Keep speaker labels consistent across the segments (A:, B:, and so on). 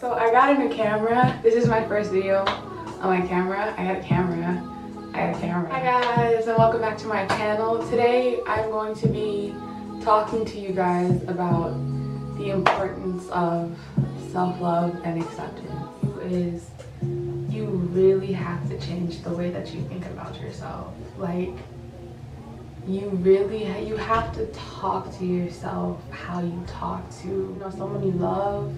A: So I got a new camera. This is my first video on my camera. I got a camera. Hi guys, and welcome back to my channel. Today I'm going to be talking to you guys about the importance of self-love and acceptance. You really have to change the way that you think about yourself. Like, you have to talk to yourself how you talk to someone you love.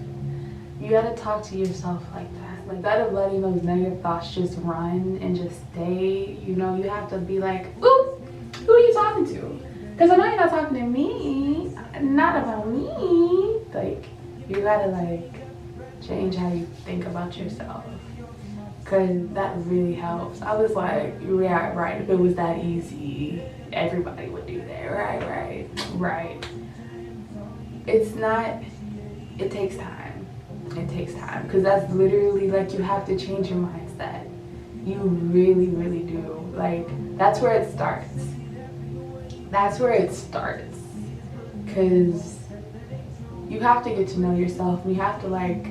A: You gotta talk to yourself like that. Like, instead of letting those negative thoughts just run and just stay, you have to be like, ooh, who are you talking to? Because I know you're not talking to me, not about me. Like, you gotta like change how you think about yourself, because that really helps. I was like, yeah, right, if it was that easy, everybody would do that. Right. It's not, it takes time. It takes time, because that's literally like, you have to change your mindset. You really do. Like, that's where it starts. Because you have to get to know yourself, and you have to like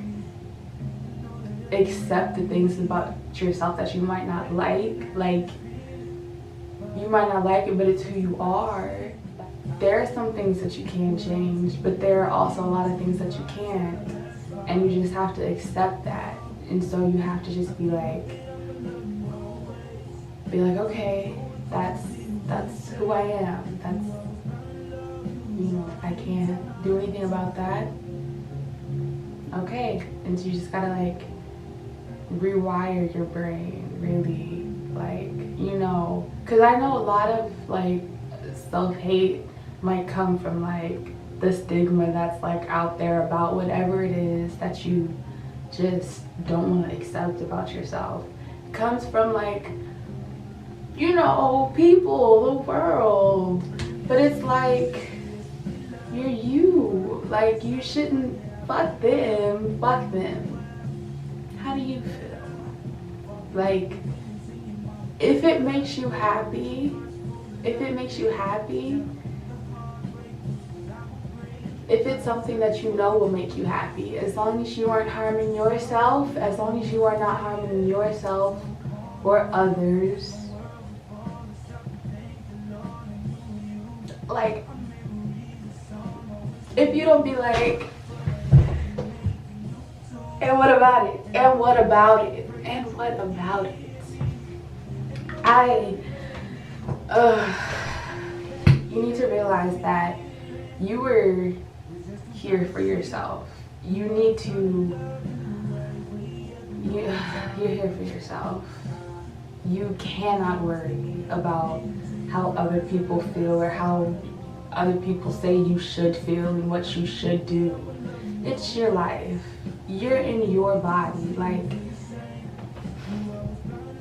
A: accept the things about yourself that you might not like. Like, you might not like it, but it's who you are. There are some things that you can change, but there are also a lot of things that you can't. And you just have to accept that. And so you have to just be like, okay, that's who I am. That's, I can't do anything about that. Okay. And so you just gotta like rewire your brain, really, like, because I know a lot of like self-hate might come from like the stigma that's like out there about whatever it is that you just don't want to accept about yourself. It comes from like, people, the world. But it's like, you're you. Like, you shouldn't, fuck them. How do you feel? Like, if it makes you happy, if it's something that will make you happy, as long as you aren't harming yourself, as long as you are not harming yourself or others. Like, if you don't be like, and what about it? You need to realize that you were here for yourself. You're here for yourself. You cannot worry about how other people feel or how other people say you should feel and what you should do. It's your life. You're in your body. Like,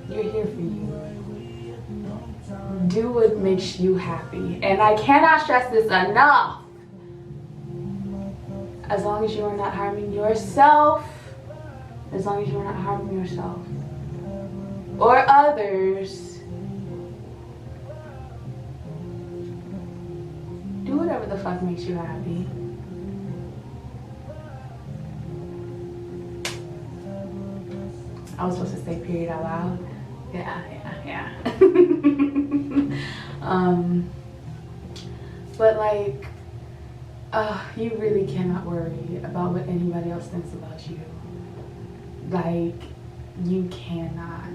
A: you're here for you. Do what makes you happy. And I cannot stress this enough. As long as you are not harming yourself, or others, do whatever the fuck makes you happy. I was supposed to say period out loud. Yeah. But like, you really cannot worry about what anybody else thinks about you. Like, you cannot,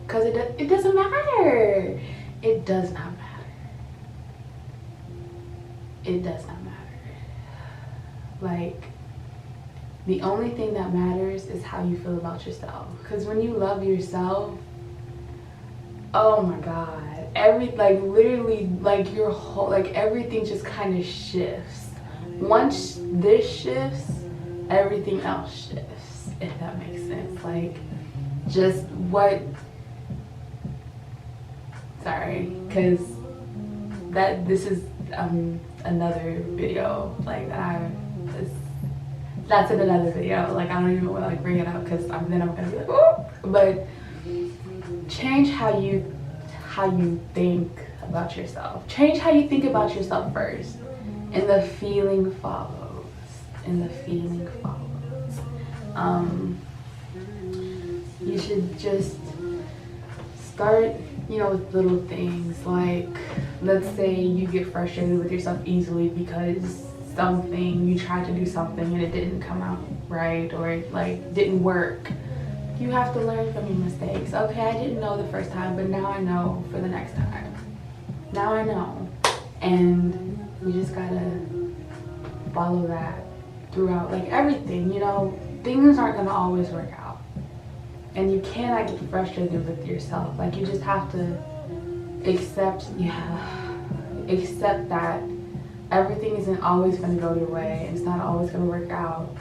A: because it doesn't matter. It does not matter. Like, the only thing that matters is how you feel about yourself. Because when you love yourself, oh my God, literally, like, your whole, like, everything just kind of shifts. Once this shifts, everything else shifts, if that makes sense. Like, just what, sorry, because this is another video, like, that's in another video. Like, I don't even want to like bring it up, because then I'm gonna be like, oh. But change how you think about yourself. Change how you think about yourself first, and the feeling follows. You should just start, you know, with little things. Like, let's say you get frustrated with yourself easily because you tried to do something and it didn't come out right, or like didn't work. You have to learn from your mistakes. Okay, I didn't know the first time, but now I know for the next time. Now I know. And you just gotta follow that throughout, like everything, you know, things aren't gonna always work out. And you cannot get frustrated with yourself. Like, you just have to accept that everything isn't always gonna go your way. It's not always gonna work out.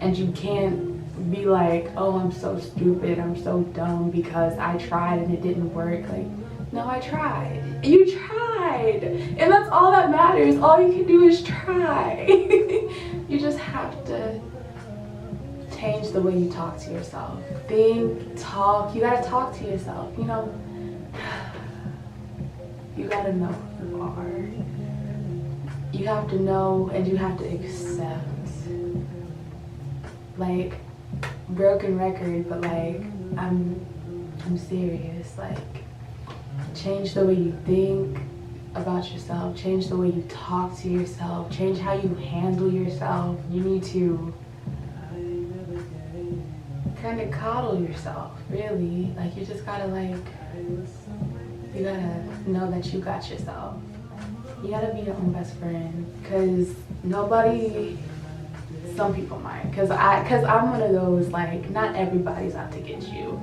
A: And you can't be like, oh, I'm so stupid, I'm so dumb because I tried and it didn't work. Like, no, I tried. You tried. And that's all that matters. All you can do is try. You just have to change the way you talk to yourself. Talk. You gotta talk to yourself. You know, you gotta know who you are. You have to know and you have to accept. Like, broken record, but like, I'm serious. Like, change the way you think about yourself. Change the way you talk to yourself. Change how you handle yourself. You need to kind of coddle yourself, really. Like, you just gotta you gotta know that you got yourself. You gotta be your own best friend, because some people might, because I'm one of those, like, not everybody's out to get you.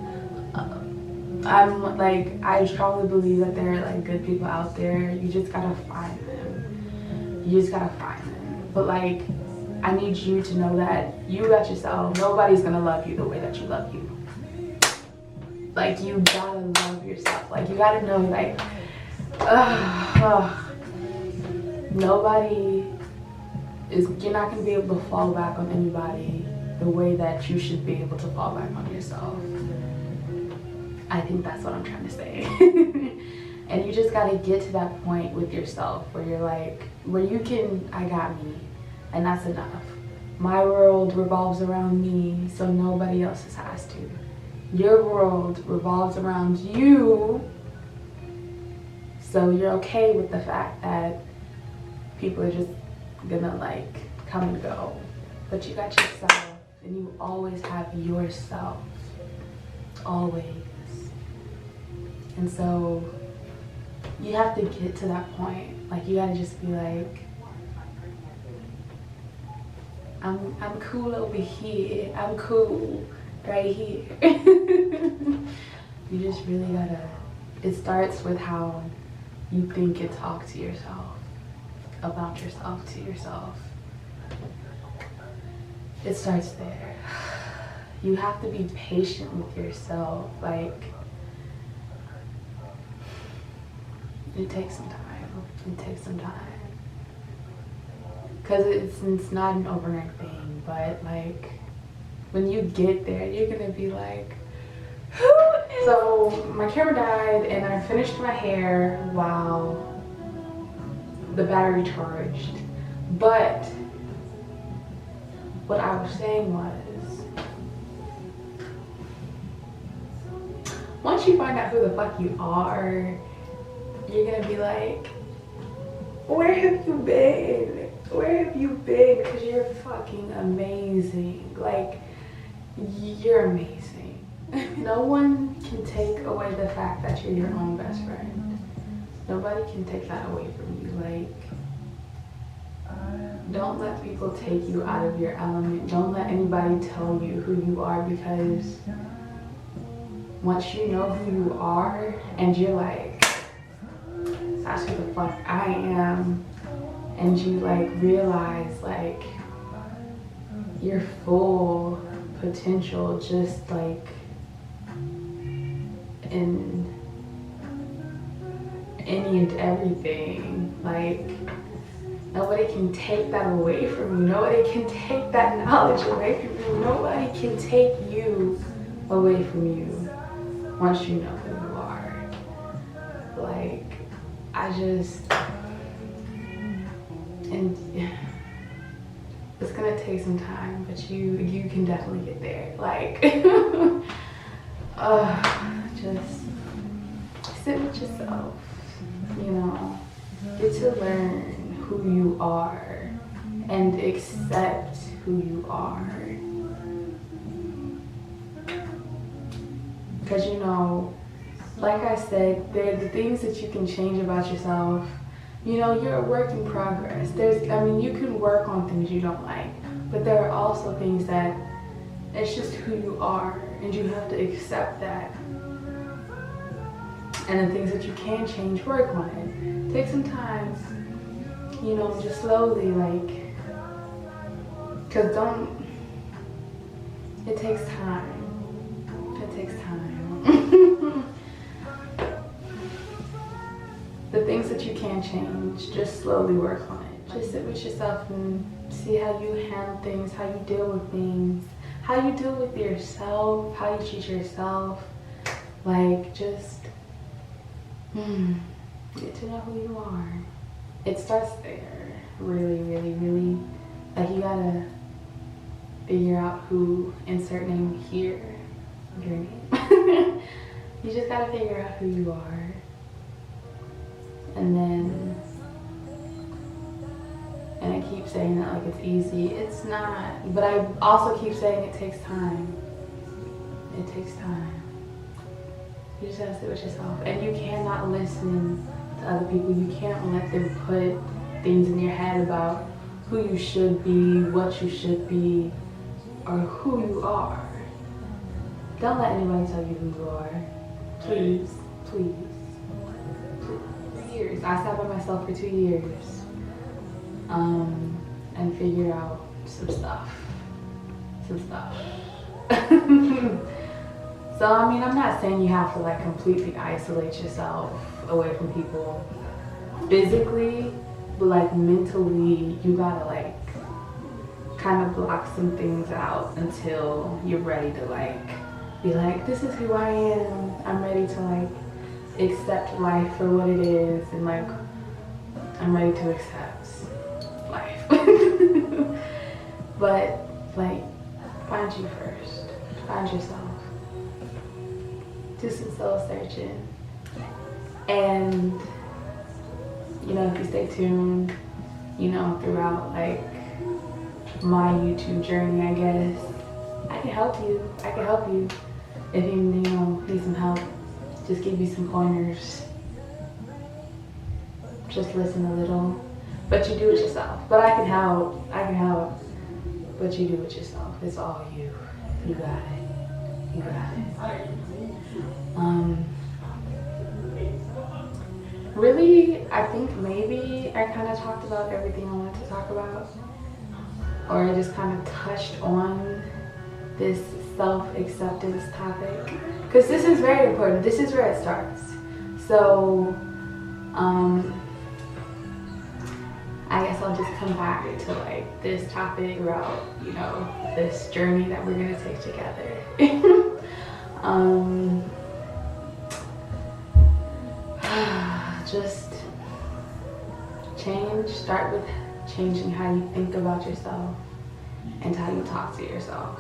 A: I strongly believe that there are like good people out there. You just gotta find them. You just gotta find them. But like, I need you to know that you got yourself. Nobody's gonna love you the way that you love you. Like, you gotta love yourself. Like, you gotta know, like, you're not gonna be able to fall back on anybody the way that you should be able to fall back on yourself. I think that's what I'm trying to say. And you just gotta get to that point with yourself where you're like, where you can, I got me, and that's enough. My world revolves around me, so nobody else's has to. Your world revolves around you, so you're okay with the fact that people are just gonna like come and go. But you got yourself, and you always have yourself. Always. And so you have to get to that point. Like, you gotta just be like, I'm cool over here. I'm cool right here. You just really gotta, it starts with how you think and talk to yourself, about yourself, to yourself. It starts there. You have to be patient with yourself. Like, it takes some time. It takes some time. Because it's not an overnight thing, but like, when you get there, you're gonna be like, who is... So my camera died and I finished my hair while the battery charged. But what I was saying was, once you find out who the fuck you are, you're gonna be like, where have you been? Where have you been? Because you're fucking amazing. Like, you're amazing. No one can take away the fact that you're your own best friend. Nobody can take that away from you. Like, don't let people take you out of your element. Don't let anybody tell you who you are, because once you know who you are and you're like, that's who the fuck I am, and you like realize like your full potential, just like in any and everything, like, nobody can take that away from you. Nobody can take that knowledge away from you. Nobody can take you away from you once you know who you are. Like, it's gonna take some time, but you can definitely get there. Like, just sit with yourself, you know, get to learn who you are and accept who you are. Because, you know, like I said, there are the things that you can change about yourself. You know, you're a work in progress. I mean, you can work on things you don't like, but there are also things that it's just who you are, and you have to accept that. And the things that you can change, work on it. Take some time, you know, just slowly, like, because it takes time. It takes time. The things that you can change, just slowly work on it. Just sit with yourself and see how you handle things, how you deal with things, how you deal with yourself, how you treat yourself. Like, just get to know who you are. It starts there. Really, really, really. Like, you gotta figure out who, insert name here, your name. You just gotta figure out who you are. And then, and I keep saying that like it's easy. It's not. But I also keep saying it takes time. It takes time. You just gotta sit with yourself. And you cannot listen to other people. You can't let them put things in your head about who you should be, what you should be, or who you are. Don't let anybody tell you who you are. Please, please. Years. I sat by myself for 2 years and figured out some stuff. So, I mean, I'm not saying you have to like completely isolate yourself away from people physically, but like mentally, you gotta like kind of block some things out until you're ready to like be like, this is who I am. I'm ready to like accept life for what it is, and like I'm ready to accept life. But like, find you first. Find yourself. Do some soul searching. And you know, if you stay tuned, you know, throughout like my YouTube journey, I guess I can help you. I can help you if you know, need some help. Just give you some pointers. Just listen a little. But you do it yourself. But I can help. I can help. But you do it yourself. It's all you. You got it. You got it. Really, I think maybe I kind of talked about everything I wanted to talk about. Or I just kind of touched on this self-acceptance topic, because this is very important. This is where it starts. So I guess I'll just come back to like this topic throughout, you know, this journey that we're gonna take together. Just change. Start with changing how you think about yourself and how you talk to yourself.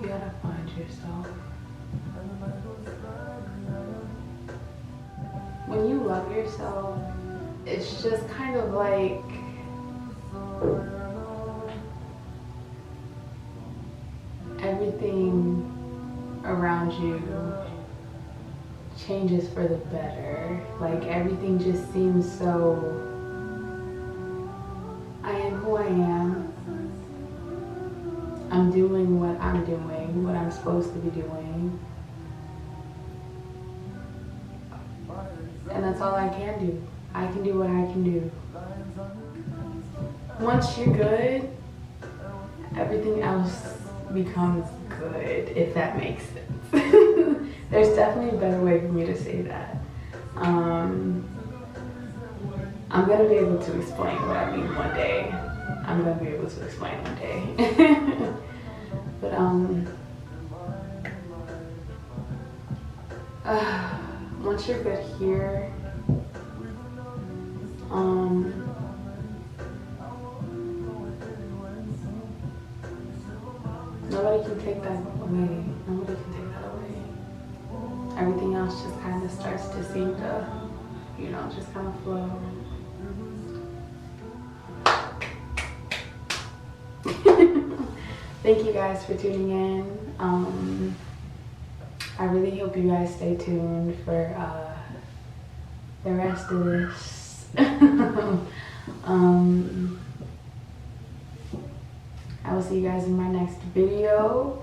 A: You gotta find yourself. When you love yourself, it's just kind of like everything around you changes for the better. Like everything just seems so, I am who I am. I'm doing what I'm doing, what I'm supposed to be doing. And that's all I can do. I can do what I can do. Once you're good, everything else becomes good, if that makes sense. There's definitely a better way for me to say that. I'm gonna be able to explain what I mean one day. I'm gonna be able to explain one day. But once you're good here, Nobody can take that away. Nobody can take that away. Everything else just kind of starts to seem to, you know, just kind of flow. Thank you guys for tuning in. I really hope you guys stay tuned for the rest of this. I will see you guys in my next video.